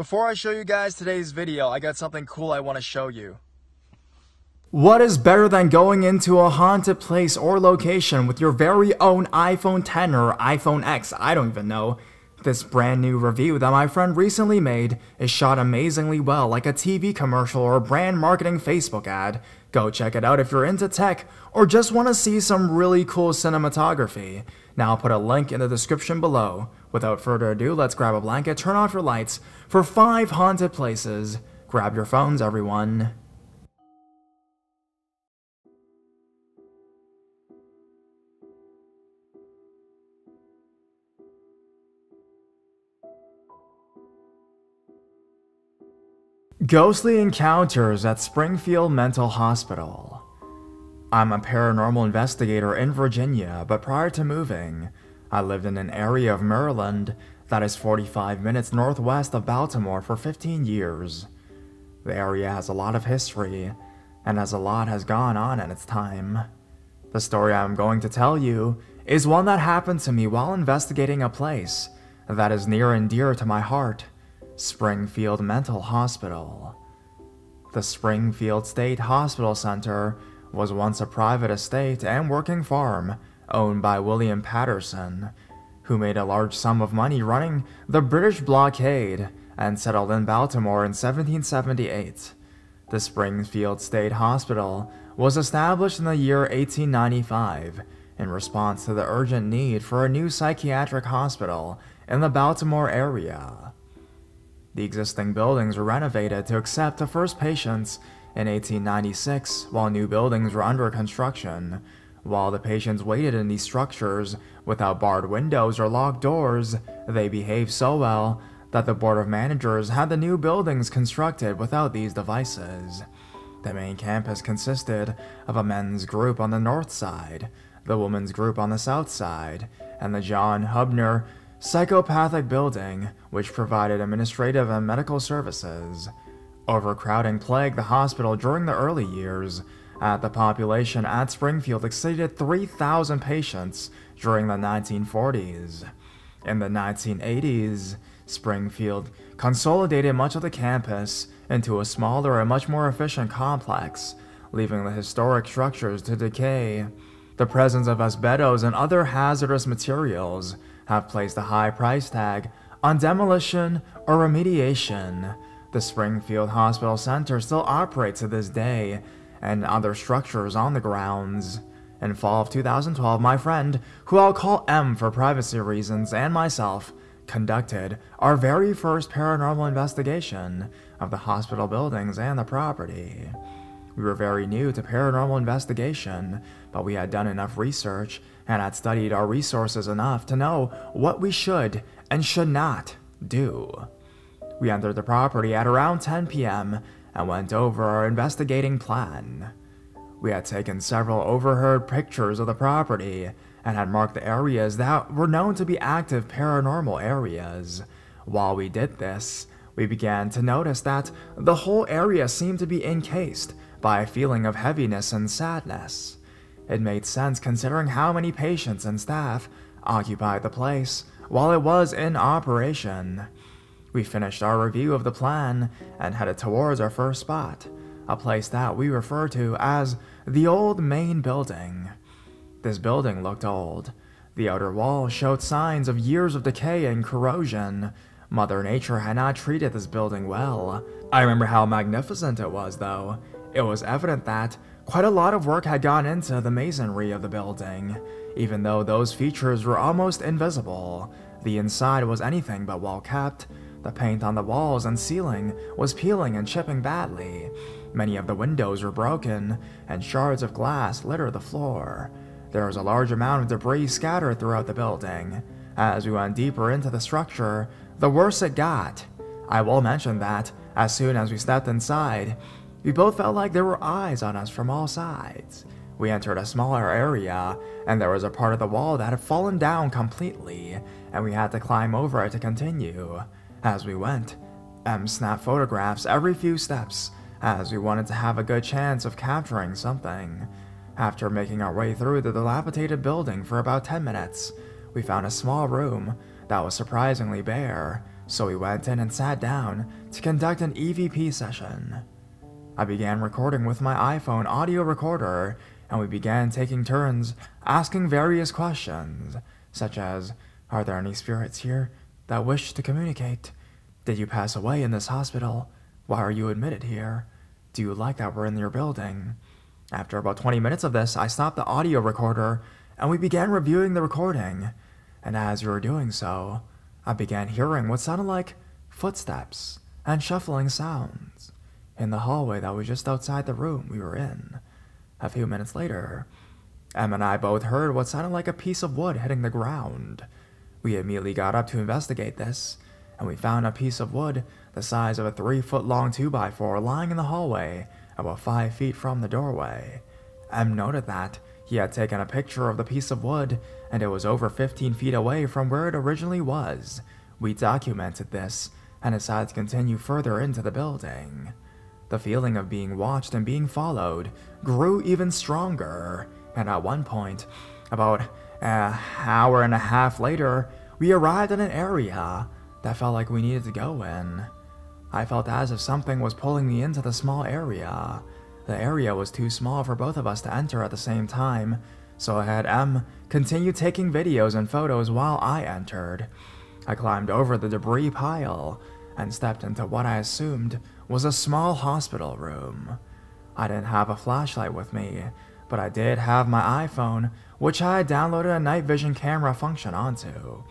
Before I show you guys today's video, I got something cool I want to show you. What is better than going into a haunted place or location with your very own iPhone X or iPhone X? I don't even know. This brand new review that my friend recently made is shot amazingly well, like a TV commercial or brand marketing Facebook ad. Go check it out if you're into tech or just want to see some really cool cinematography. Now I'll put a link in the description below. Without further ado, let's grab a blanket, turn off your lights for 5 haunted places. Grab your phones, everyone. Ghostly encounters at Springfield Mental Hospital. I'm a paranormal investigator in Virginia, but prior to moving, I lived in an area of Maryland that is 45 minutes northwest of Baltimore for 15 years. The area has a lot of history, and as a lot has gone on in its time. The story I'm going to tell you is one that happened to me while investigating a place that is near and dear to my heart. Springfield Mental Hospital. The Springfield State Hospital Center was once a private estate and working farm owned by William Patterson, who made a large sum of money running the British blockade and settled in Baltimore in 1778. The Springfield State Hospital was established in the year 1895 in response to the urgent need for a new psychiatric hospital in the Baltimore area. The existing buildings were renovated to accept the first patients in 1896, while new buildings were under construction. While the patients waited in these structures without barred windows or locked doors, they behaved so well that the Board of Managers had the new buildings constructed without these devices. The main campus consisted of a men's group on the north side, the women's group on the south side, and the John Hubner Psychopathic Building, which provided administrative and medical services. Overcrowding plagued the hospital during the early years. The population at Springfield exceeded 3,000 patients during the 1940s. In the 1980s, Springfield consolidated much of the campus into a smaller and much more efficient complex, leaving the historic structures to decay. The presence of asbestos and other hazardous materials have placed a high price tag on demolition or remediation. The Springfield Hospital Center still operates to this day, and other structures on the grounds. In fall of 2012, my friend, who I'll call M for privacy reasons, and myself conducted our very first paranormal investigation of the hospital buildings and the property. We were very new to paranormal investigation, but we had done enough research and had studied our resources enough to know what we should and should not do. We entered the property at around 10 p.m. and went over our investigating plan. We had taken several overhead pictures of the property and had marked the areas that were known to be active paranormal areas. While we did this, we began to notice that the whole area seemed to be encased by a feeling of heaviness and sadness. It made sense considering how many patients and staff occupied the place while it was in operation. We finished our review of the plan and headed towards our first spot, a place that we refer to as the old main building. This building looked old. The outer wall showed signs of years of decay and corrosion. Mother Nature had not treated this building well. I remember how magnificent it was, though. It was evident that quite a lot of work had gone into the masonry of the building. Even though those features were almost invisible, the inside was anything but well kept. The paint on the walls and ceiling was peeling and chipping badly. Many of the windows were broken, and shards of glass littered the floor. There was a large amount of debris scattered throughout the building. As we went deeper into the structure, the worse it got. I will mention that, as soon as we stepped inside, we both felt like there were eyes on us from all sides. We entered a smaller area, and there was a part of the wall that had fallen down completely, and we had to climb over it to continue. As we went, M snapped photographs every few steps, as we wanted to have a good chance of capturing something. After making our way through the dilapidated building for about 10 minutes, we found a small room that was surprisingly bare. So we went in and sat down to conduct an EVP session. I began recording with my iPhone audio recorder, and we began taking turns asking various questions, such as, are there any spirits here that wish to communicate? Did you pass away in this hospital? Why are you admitted here? Do you like that we're in your building? After about 20 minutes of this, I stopped the audio recorder, and we began reviewing the recording. And as we were doing so, I began hearing what sounded like footsteps and shuffling sounds in the hallway that was just outside the room we were in. A few minutes later, Em and I both heard what sounded like a piece of wood hitting the ground. We immediately got up to investigate this, and we found a piece of wood the size of a 3-foot-long 2x4 lying in the hallway about 5 feet from the doorway. Em noted that he had taken a picture of the piece of wood, and it was over 15 feet away from where it originally was. We documented this, and decided to continue further into the building. The feeling of being watched and being followed grew even stronger, and at one point, about an hour and a half later, we arrived in an area that felt like we needed to go in. I felt as if something was pulling me into the small area. The area was too small for both of us to enter at the same time, so I had Em continue taking videos and photos while I entered. I climbed over the debris pile and stepped into what I assumed was a small hospital room. I didn't have a flashlight with me, but I did have my iPhone, which I had downloaded a night vision camera function onto.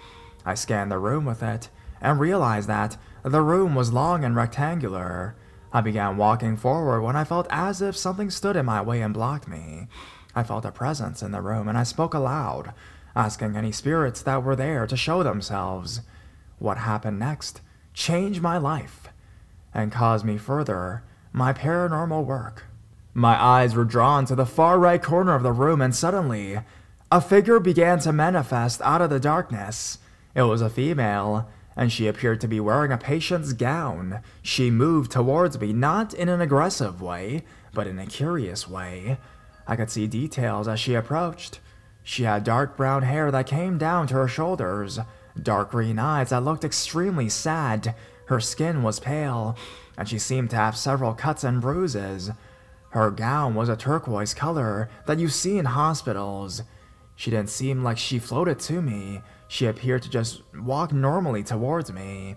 I scanned the room with it and realized that the room was long and rectangular. I began walking forward when I felt as if something stood in my way and blocked me. I felt a presence in the room, and I spoke aloud, asking any spirits that were there to show themselves. What happened next changed my life and caused me further my paranormal work. My eyes were drawn to the far right corner of the room, and suddenly, a figure began to manifest out of the darkness. It was a female, and she appeared to be wearing a patient's gown. She moved towards me, not in an aggressive way, but in a curious way. I could see details as she approached. She had dark brown hair that came down to her shoulders, dark green eyes that looked extremely sad. Her skin was pale, and she seemed to have several cuts and bruises. Her gown was a turquoise color that you see in hospitals. She didn't seem like she floated to me. She appeared to just walk normally towards me.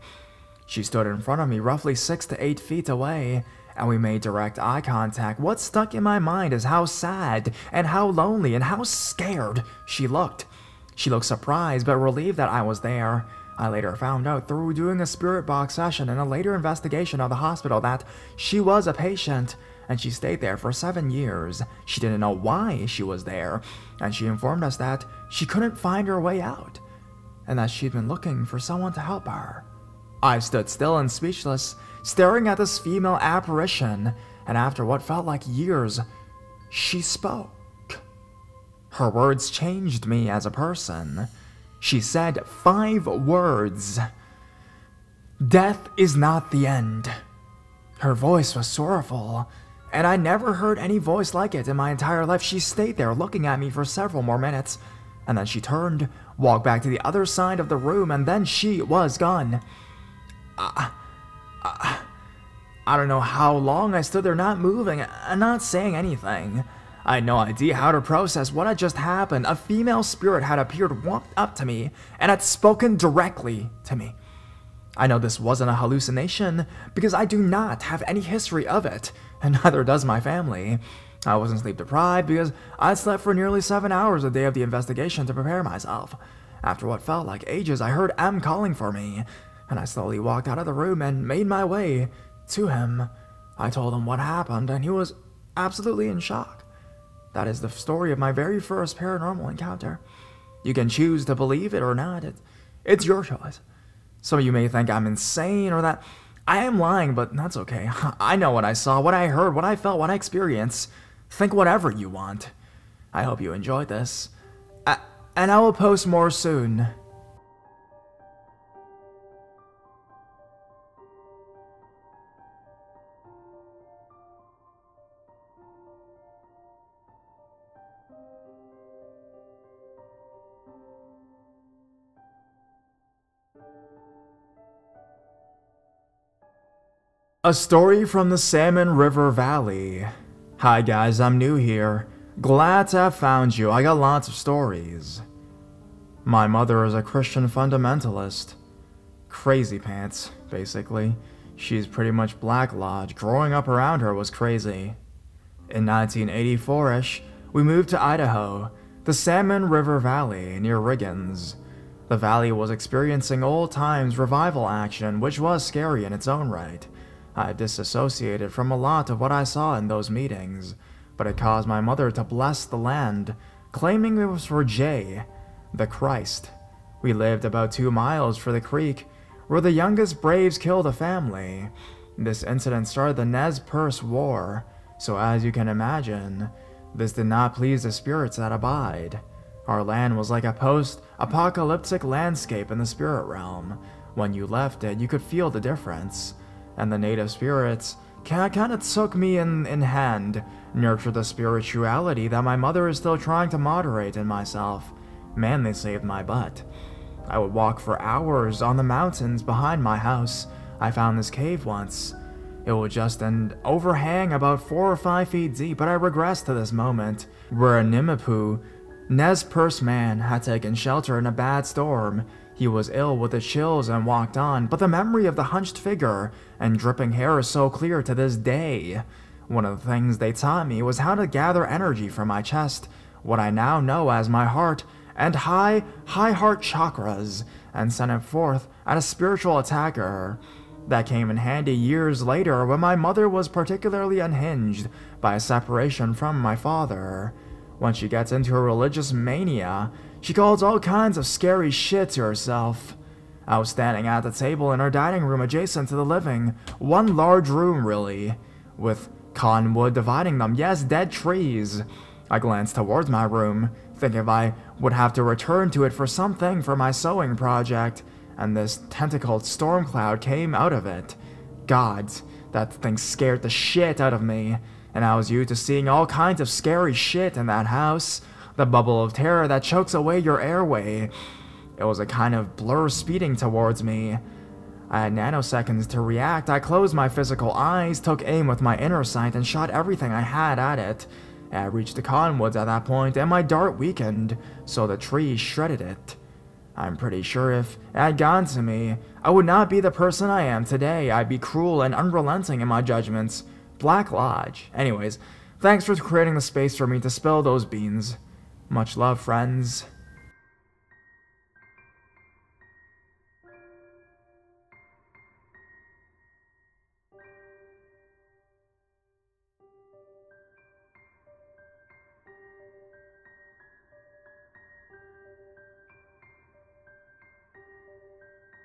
She stood in front of me roughly 6 to 8 feet away, and we made direct eye contact. What stuck in my mind is how sad and how lonely and how scared she looked. She looked surprised but relieved that I was there. I later found out through doing a spirit box session and a later investigation of the hospital that she was a patient, and she stayed there for 7 years. She didn't know why she was there, and she informed us that she couldn't find her way out, and that she'd been looking for someone to help her. I stood still and speechless, staring at this female apparition, and after what felt like years, she spoke. Her words changed me as a person. She said 5 words. "Death is not the end." Her voice was sorrowful, and I never heard any voice like it in my entire life. She stayed there looking at me for several more minutes, and then she turned, walked back to the other side of the room, and then she was gone. I don't know how long I stood there not moving and not saying anything. I had no idea how to process what had just happened. A female spirit had appeared, walked up to me, and had spoken directly to me. I know this wasn't a hallucination because I do not have any history of it, and neither does my family. I wasn't sleep deprived because I slept for nearly 7 hours the day of the investigation to prepare myself. After what felt like ages, I heard M calling for me, and I slowly walked out of the room and made my way to him. I told him what happened, and he was absolutely in shock. That is the story of my very first paranormal encounter. You can choose to believe it or not. It's your choice. Some of you may think I'm insane or that I am lying, but that's okay. I know what I saw, what I heard, what I felt, what I experienced. Think whatever you want. I hope you enjoyed this. And I will post more soon. A story from the Salmon River Valley. Hi guys, I'm new here. Glad to have found you. I got lots of stories. My mother is a Christian fundamentalist. Crazy pants, basically. She's pretty much Black Lodge. Growing up around her was crazy. In 1984-ish, we moved to Idaho, the Salmon River Valley near Riggins. The valley was experiencing old times revival action, which was scary in its own right. I disassociated from a lot of what I saw in those meetings, but it caused my mother to bless the land, claiming it was for Jay, the Christ. We lived about 2 miles from the creek, where the youngest Braves killed a family. This incident started the Nez Perce War, so as you can imagine, this did not please the spirits that abide. Our land was like a post-apocalyptic landscape in the spirit realm. When you left it, you could feel the difference. And the native spirits kinda took me in hand, nurtured the spirituality that my mother is still trying to moderate in myself. Man, they saved my butt. I would walk for hours on the mountains behind my house. I found this cave once. It was just an overhang about 4 or 5 feet deep, but I regress to this moment, where a Nimipu, Nez Perce man had taken shelter in a bad storm. He was ill with the chills and walked on, but the memory of the hunched figure and dripping hair is so clear to this day. One of the things they taught me was how to gather energy from my chest, what I now know as my heart, and high heart chakras, and send it forth at a spiritual attacker. That came in handy years later when my mother was particularly unhinged by a separation from my father. When she gets into a religious mania, she calls all kinds of scary shit to herself. I was standing at the table in her dining room adjacent to the living, one large room really, with cottonwood dividing them, yes, dead trees. I glanced towards my room, thinking if I would have to return to it for something for my sewing project, and this tentacled storm cloud came out of it. God, that thing scared the shit out of me, and I was used to seeing all kinds of scary shit in that house. The bubble of terror that chokes away your airway. It was a kind of blur speeding towards me. I had nanoseconds to react. I closed my physical eyes, took aim with my inner sight, and shot everything I had at it. I reached the cottonwoods at that point, and my dart weakened, so the trees shredded it. I'm pretty sure if it had gone to me, I would not be the person I am today. I'd be cruel and unrelenting in my judgments. Black Lodge. Anyways, thanks for creating the space for me to spill those beans. Much love, friends.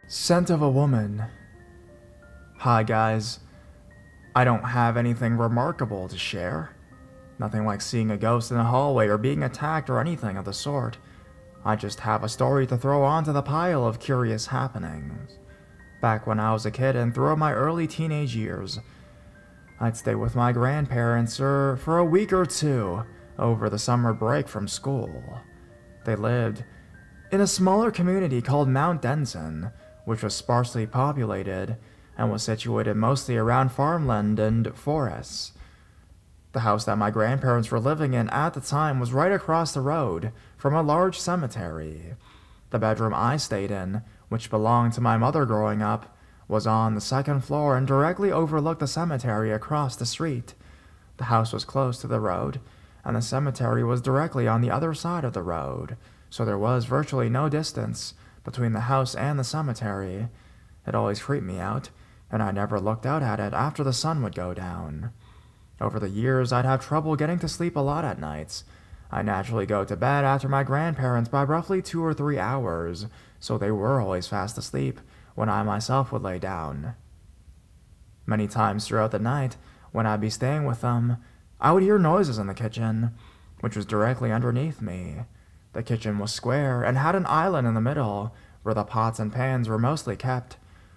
Scent of a woman. Hi guys. I don't have anything remarkable to share. Nothing like seeing a ghost in a hallway or being attacked or anything of the sort. I just have a story to throw onto the pile of curious happenings. Back when I was a kid and throughout my early teenage years, I'd stay with my grandparents for a week or two over the summer break from school. They lived in a smaller community called Mount Denson, which was sparsely populated and was situated mostly around farmland and forests. The house that my grandparents were living in at the time was right across the road from a large cemetery. The bedroom I stayed in, which belonged to my mother growing up, was on the 2nd floor and directly overlooked the cemetery across the street. The house was close to the road, and the cemetery was directly on the other side of the road, so there was virtually no distance between the house and the cemetery. It always creeped me out, and I never looked out at it after the sun would go down. Over the years, I'd have trouble getting to sleep a lot at nights. I naturally go to bed after my grandparents by roughly 2 or 3 hours, so they were always fast asleep when I myself would lay down. Many times throughout the night, when I'd be staying with them, I would hear noises in the kitchen, which was directly underneath me. The kitchen was square and had an island in the middle, where the pots and pans were mostly kept.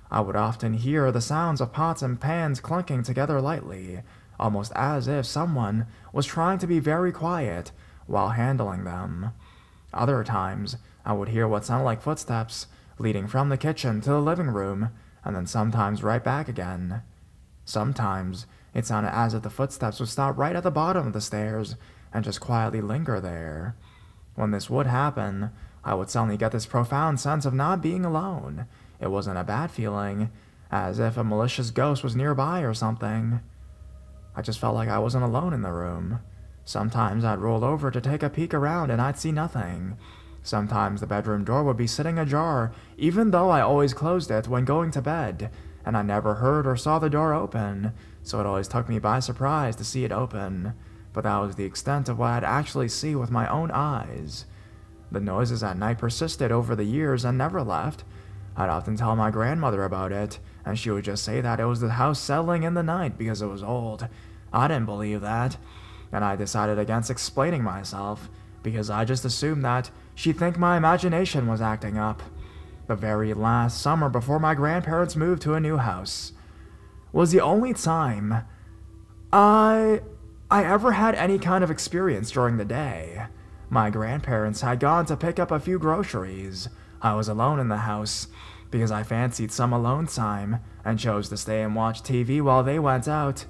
I would often hear the sounds of pots and pans clunking together lightly, almost as if someone was trying to be very quiet while handling them. Other times, I would hear what sounded like footsteps leading from the kitchen to the living room, and then sometimes right back again. Sometimes it sounded as if the footsteps would stop right at the bottom of the stairs and just quietly linger there. When this would happen, I would suddenly get this profound sense of not being alone. It wasn't a bad feeling, as if a malicious ghost was nearby or something. I just felt like I wasn't alone in the room. Sometimes I'd roll over to take a peek around and I'd see nothing. Sometimes the bedroom door would be sitting ajar, even though I always closed it when going to bed, and I never heard or saw the door open, so it always took me by surprise to see it open. But that was the extent of what I'd actually see with my own eyes. The noises at night persisted over the years and never left. I'd often tell my grandmother about it, and she would just say that it was the house settling in the night because it was old. I didn't believe that, and I decided against explaining myself, because I just assumed that she'd think my imagination was acting up. The very last summer before my grandparents moved to a new house was the only time I ever had any kind of experience during the day. My grandparents had gone to pick up a few groceries. I was alone in the house because I fancied some alone time and chose to stay and watch TV while they went out.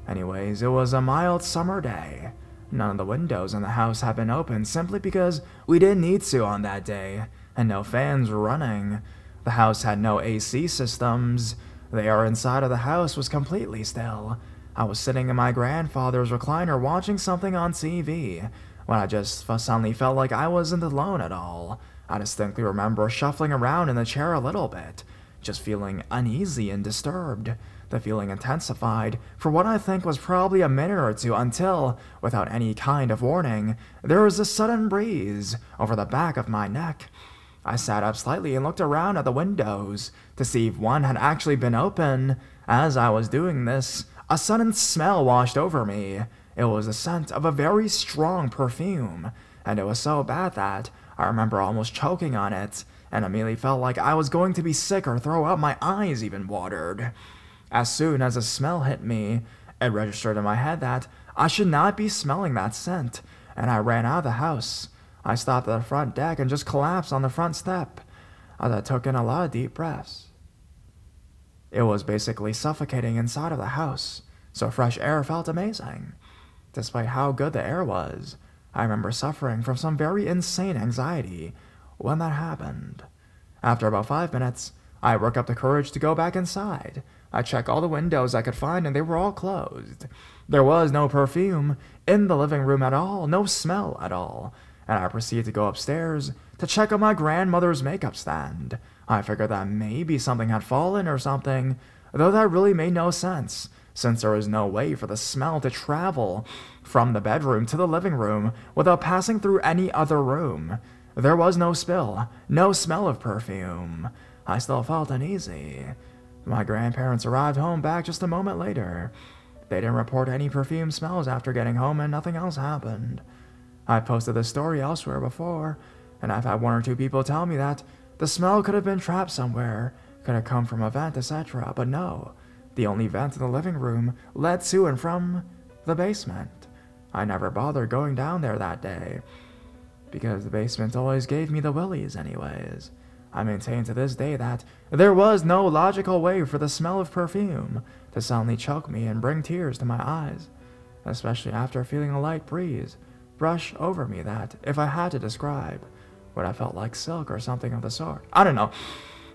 Anyways, it was a mild summer day. None of the windows in the house had been opened simply because we didn't need to on that day, and no fans were running. The house had no AC systems. The air inside of the house was completely still. I was sitting in my grandfather's recliner watching something on TV when I just suddenly felt like I wasn't alone at all. I distinctly remember shuffling around in the chair a little bit, just feeling uneasy and disturbed. The feeling intensified for what I think was probably a minute or two until, without any kind of warning, there was a sudden breeze over the back of my neck. I sat up slightly and looked around at the windows to see if one had actually been open. As I was doing this, a sudden smell washed over me. It was the scent of a very strong perfume, and it was so bad that I remember almost choking on it, and immediately felt like I was going to be sick or throw up. My eyes even watered. As soon as the smell hit me, it registered in my head that I should not be smelling that scent, and I ran out of the house. I stopped at the front deck and just collapsed on the front step as I took in a lot of deep breaths. It was basically suffocating inside of the house, so fresh air felt amazing. Despite how good the air was, I remember suffering from some very insane anxiety when that happened. After about 5 minutes, I worked up the courage to go back inside. I checked all the windows I could find and they were all closed. There was no perfume in the living room at all, no smell at all, and I proceeded to go upstairs to check on my grandmother's makeup stand. I figured that maybe something had fallen or something, though that really made no sense, since there was no way for the smell to travel from the bedroom to the living room without passing through any other room. There was no spill, no smell of perfume. I still felt uneasy. My grandparents arrived home back just a moment later. They didn't report any perfume smells after getting home, and nothing else happened. I posted this story elsewhere before, and I've had 1 or 2 people tell me that the smell could have been trapped somewhere, could have come from a vent, etc., but no. The only vent in the living room led to and from the basement. I never bothered going down there that day, because the basement always gave me the willies anyways. I maintain to this day that there was no logical way for the smell of perfume to suddenly choke me and bring tears to my eyes, especially after feeling a light breeze brush over me that, if I had to describe, would have felt like silk or something of the sort. I don't know.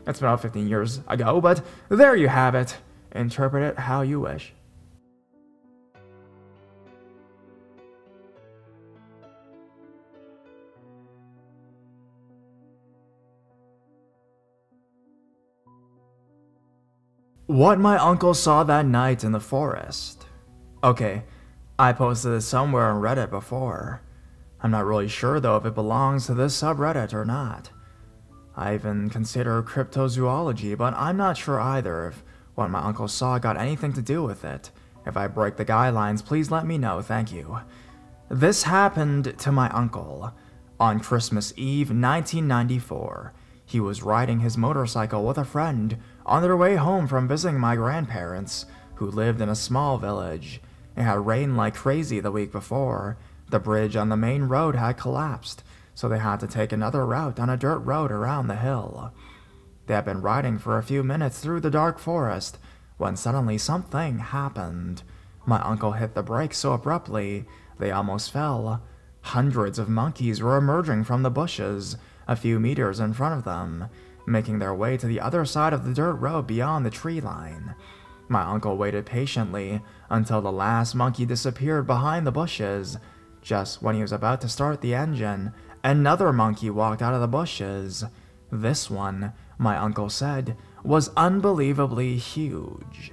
It's been about 15 years ago, but there you have it. Interpret it how you wish. What my uncle saw that night in the forest. Okay, I posted this somewhere on Reddit before. I'm not really sure though if it belongs to this subreddit or not. I even consider cryptozoology, but I'm not sure either if what my uncle saw got anything to do with it. If I break the guidelines, please let me know, thank you. This happened to my uncle on Christmas Eve 1994. He was riding his motorcycle with a friend on their way home from visiting my grandparents, who lived in a small village. It had rained like crazy the week before. The bridge on the main road had collapsed, so they had to take another route on a dirt road around the hill. They had been riding for a few minutes through the dark forest when suddenly something happened. My uncle hit the brakes so abruptly, they almost fell. Hundreds of monkeys were emerging from the bushes, a few meters in front of them, making their way to the other side of the dirt road beyond the tree line. My uncle waited patiently until the last monkey disappeared behind the bushes. Just when he was about to start the engine, another monkey walked out of the bushes. This one, my uncle said, was unbelievably huge.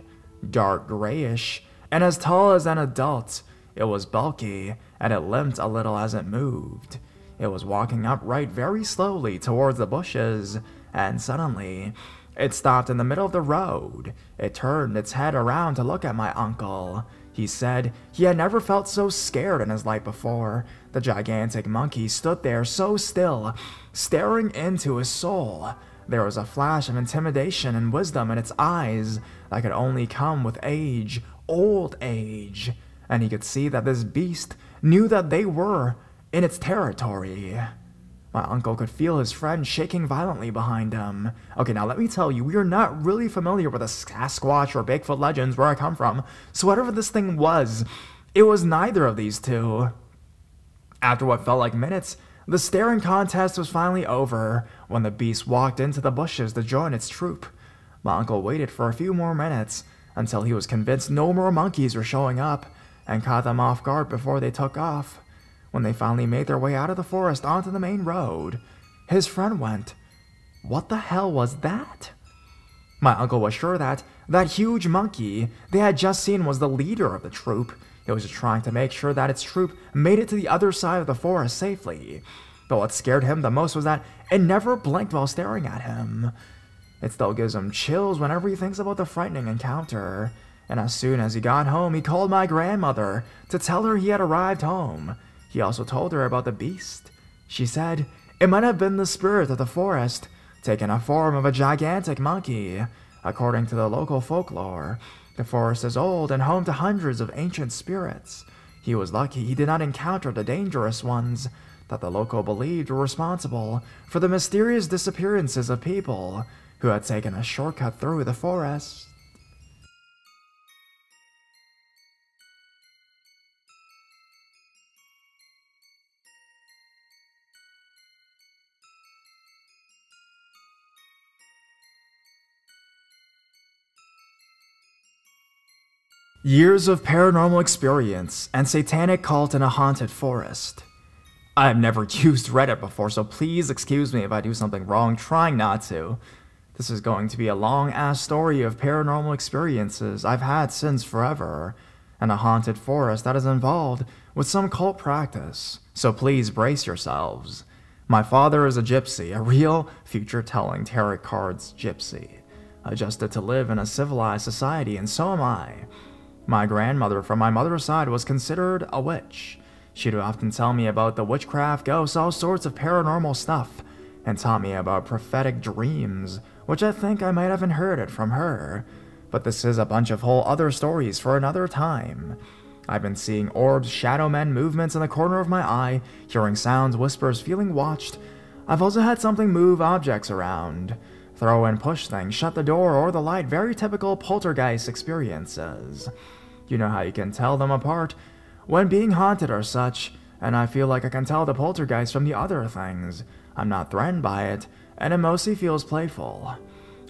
Dark grayish, and as tall as an adult. It was bulky, and it limped a little as it moved. It was walking upright very slowly towards the bushes, and suddenly, it stopped in the middle of the road. It turned its head around to look at my uncle. He said he had never felt so scared in his life before. The gigantic monkey stood there so still, staring into his soul. There was a flash of intimidation and wisdom in its eyes that could only come with age, old age. And he could see that this beast knew that they were in its territory. My uncle could feel his friend shaking violently behind him. Okay, now let me tell you, we are not really familiar with the Sasquatch or Bigfoot legends where I come from, so whatever this thing was, it was neither of these two. After what felt like minutes, the staring contest was finally over when the beast walked into the bushes to join its troop. My uncle waited for a few more minutes until he was convinced no more monkeys were showing up and caught them off guard before they took off. When they finally made their way out of the forest onto the main road, his friend went, "What the hell was that?" My uncle was sure that huge monkey they had just seen was the leader of the troop. It was just trying to make sure that its troop made it to the other side of the forest safely. But what scared him the most was that it never blinked while staring at him. It still gives him chills whenever he thinks about the frightening encounter. And as soon as he got home, he called my grandmother to tell her he had arrived home. He also told her about the beast. She said it might have been the spirit of the forest, taking a form of a gigantic monkey. According to the local folklore, the forest is old and home to hundreds of ancient spirits. He was lucky he did not encounter the dangerous ones that the local believed were responsible for the mysterious disappearances of people who had taken a shortcut through the forest. Years of paranormal experience and satanic cult in a haunted forest. I have never used Reddit before, so please excuse me if I do something wrong, trying not to. This is going to be a long-ass story of paranormal experiences I've had since forever, and a haunted forest that is involved with some cult practice, so please brace yourselves. My father is a gypsy, a real future-telling tarot cards gypsy, adjusted to live in a civilized society, and so am I. My grandmother from my mother's side was considered a witch. She'd often tell me about the witchcraft, ghosts, all sorts of paranormal stuff, and taught me about prophetic dreams, which I think I might have inherited from her. But this is a bunch of whole other stories for another time. I've been seeing orbs, shadow men, movements in the corner of my eye, hearing sounds, whispers, feeling watched. I've also had something move objects around, throw and push things, shut the door or the light, very typical poltergeist experiences. You know how you can tell them apart when being haunted or such, and I feel like I can tell the poltergeist from the other things. I'm not threatened by it, and it mostly feels playful.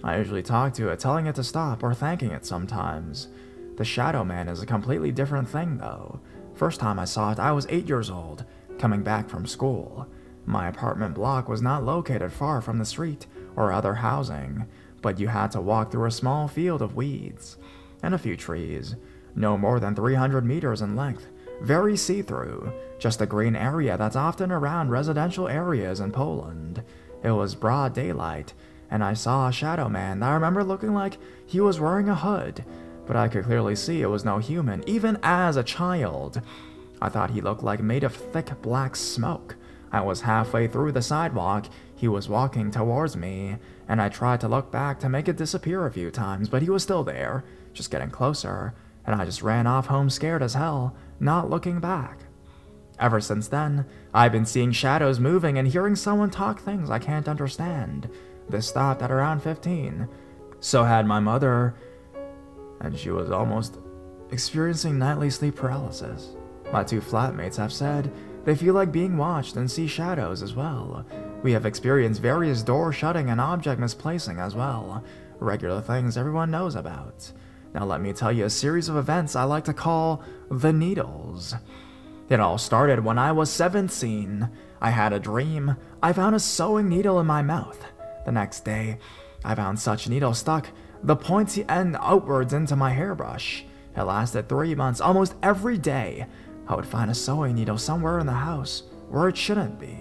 I usually talk to it, telling it to stop or thanking it sometimes. The shadow man is a completely different thing though. First time I saw it, I was 8 years old, coming back from school. My apartment block was not located far from the street or other housing, but you had to walk through a small field of weeds and a few trees, no more than 300 meters in length, very see-through, just a green area that's often around residential areas in Poland. It was broad daylight, and I saw a shadow man that I remember looking like he was wearing a hood, but I could clearly see it was no human, even as a child. I thought he looked like made of thick black smoke. I was halfway through the sidewalk, he was walking towards me, and I tried to look back to make it disappear a few times, but he was still there, just getting closer, and I just ran off home scared as hell, not looking back. Ever since then, I've been seeing shadows moving and hearing someone talk things I can't understand. This stopped at around 15. So had my mother. and she was almost experiencing nightly sleep paralysis. My two flatmates have said they feel like being watched and see shadows as well. We have experienced various doors shutting and object misplacing as well. Regular things everyone knows about. Now let me tell you a series of events I like to call the needles. It all started when I was 17. I had a dream. I found a sewing needle in my mouth. The next day, I found such needle stuck, the pointy end outwards into my hairbrush. It lasted 3 months. Almost every day, I would find a sewing needle somewhere in the house where it shouldn't be.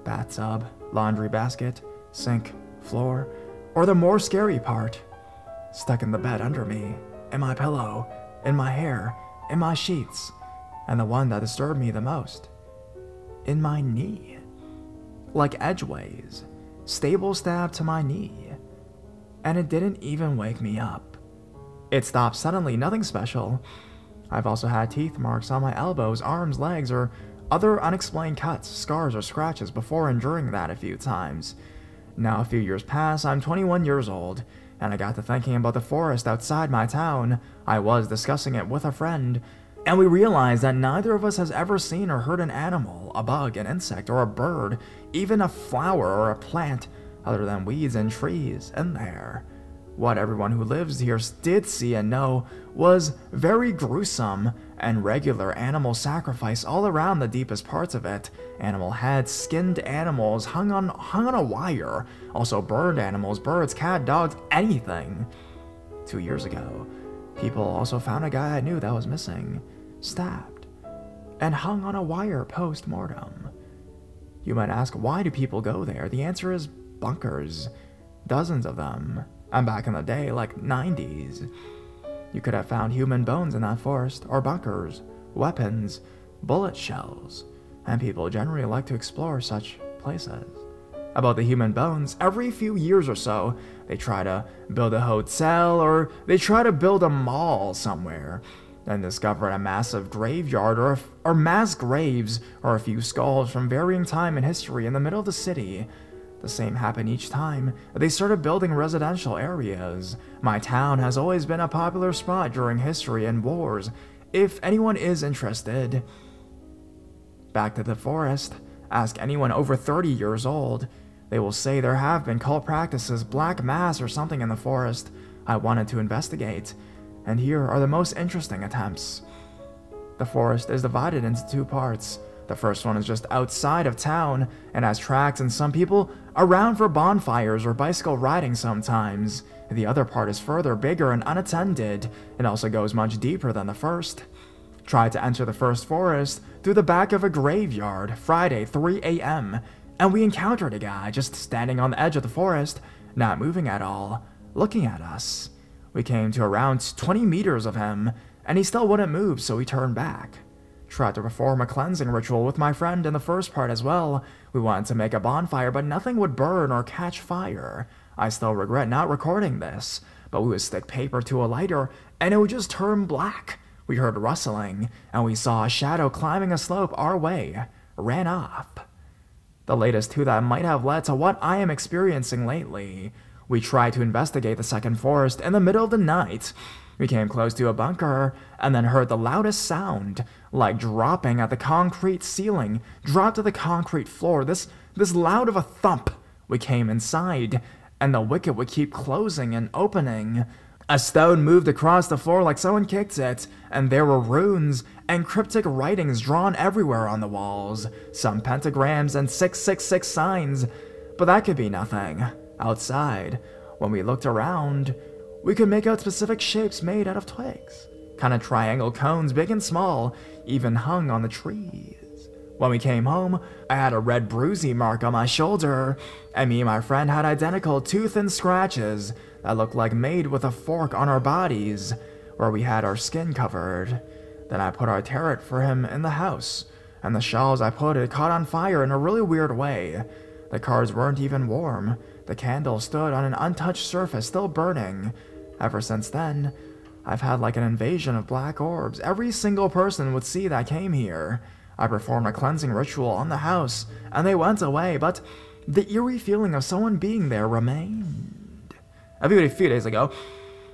Bathtub, laundry basket, sink, floor, or the more scary part, stuck in the bed under me, in my pillow, in my hair, in my sheets, and the one that disturbed me the most, in my knee. Like edgeways, stable stab to my knee. And it didn't even wake me up. It stopped suddenly, nothing special. I've also had teeth marks on my elbows, arms, legs, or other unexplained cuts, scars, or scratches before and during that a few times. Now a few years pass, I'm 21 years old, and I got to thinking about the forest outside my town. I was discussing it with a friend, and we realized that neither of us has ever seen or heard an animal, a bug, an insect, or a bird, even a flower or a plant, other than weeds and trees in there. What everyone who lives here did see and know was very gruesome and regular animal sacrifice all around the deepest parts of it. Animal heads, skinned animals hung on a wire. Also burned animals, birds, cat, dogs, anything. 2 years ago, people also found a guy I knew that was missing, stabbed, and hung on a wire post-mortem. You might ask, why do people go there? The answer is bunkers. Dozens of them. And back in the day, like 90s, you could have found human bones in that forest, or bunkers, weapons, bullet shells, and people generally like to explore such places. About the human bones, every few years or so, they try to build a hotel, or they try to build a mall somewhere, and discover a massive graveyard or mass graves or a few skulls from varying time in history in the middle of the city. The same happened each time. They started building residential areas. My town has always been a popular spot during history and wars, if anyone is interested. Back to the forest. Ask anyone over 30 years old. They will say there have been cult practices, black mass or something in the forest. I wanted to investigate. And here are the most interesting attempts. The forest is divided into 2 parts. The first one is just outside of town and has tracks and some people around for bonfires or bicycle riding sometimes. The other part is further, bigger, and unattended. It also goes much deeper than the first. Tried to enter the first forest through the back of a graveyard Friday, 3 a.m., and we encountered a guy just standing on the edge of the forest, not moving at all, looking at us. We came to around 20 meters of him, and he still wouldn't move, so we turned back. Tried to perform a cleansing ritual with my friend in the first part as well. We wanted to make a bonfire, but nothing would burn or catch fire. I still regret not recording this, but we would stick paper to a lighter, and it would just turn black. We heard rustling, and we saw a shadow climbing a slope our way. Ran off. The latest 2 that might have led to what I am experiencing lately. We tried to investigate the second forest in the middle of the night. We came close to a bunker, and then heard the loudest sound, like dropping at the concrete ceiling, dropped to the concrete floor, this loud of a thump. We came inside, and the wicket would keep closing and opening. A stone moved across the floor like someone kicked it, and there were runes and cryptic writings drawn everywhere on the walls, some pentagrams and 666 signs, but that could be nothing. Outside, when we looked around, we could make out specific shapes made out of twigs, kind of triangle cones, big and small, even hung on the trees. When we came home, I had a red bruisey mark on my shoulder, and me and my friend had identical tooth and scratches that looked like made with a fork on our bodies, where we had our skin covered. Then I put our tarot for him in the house, and the shelves I put it caught on fire in a really weird way. The cards weren't even warm. The candle stood on an untouched surface, still burning. Ever since then, I've had like an invasion of black orbs. Every single person would see that came here. I performed a cleansing ritual on the house, and they went away, but the eerie feeling of someone being there remained. A few days ago,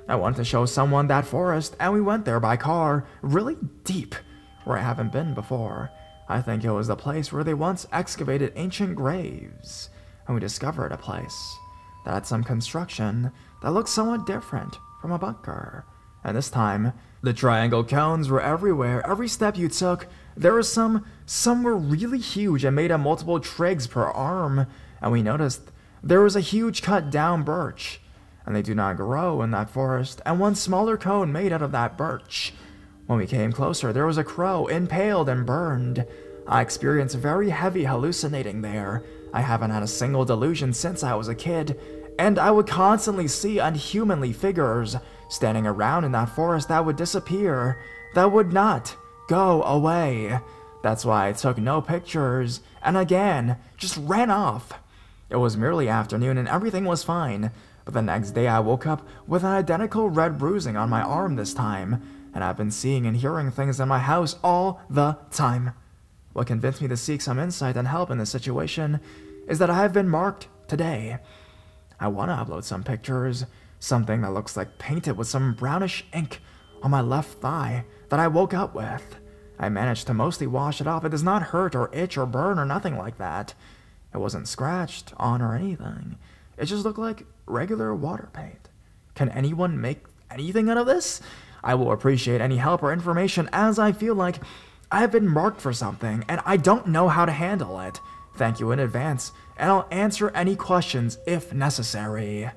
I wanted to show someone that forest, and we went there by car, really deep, where I haven't been before. I think it was the place where they once excavated ancient graves, and we discovered a place that had some construction that looked somewhat different from a bunker. And this time, the triangle cones were everywhere. Every step you took, there were some were really huge and made of multiple twigs per arm, and we noticed there was a huge cut down birch, and they do not grow in that forest, and one smaller cone made out of that birch. When we came closer, there was a crow impaled and burned. I experienced very heavy hallucinating there. I haven't had a single delusion since I was a kid, and I would constantly see unhumanly figures standing around in that forest that would disappear, that would not go away. That's why I took no pictures, and again, just ran off. It was merely afternoon and everything was fine, but the next day I woke up with an identical red bruising on my arm this time, and I've been seeing and hearing things in my house all the time. What convinced me to seek some insight and help in this situation is that I have been marked today. I want to upload some pictures, something that looks like painted with some brownish ink on my left thigh that I woke up with. I managed to mostly wash it off. It does not hurt or itch or burn or nothing like that. It wasn't scratched on or anything. It just looked like regular water paint. Can anyone make anything out of this? I will appreciate any help or information, as I feel like I've been marked for something and I don't know how to handle it. Thank you in advance, and I'll answer any questions if necessary.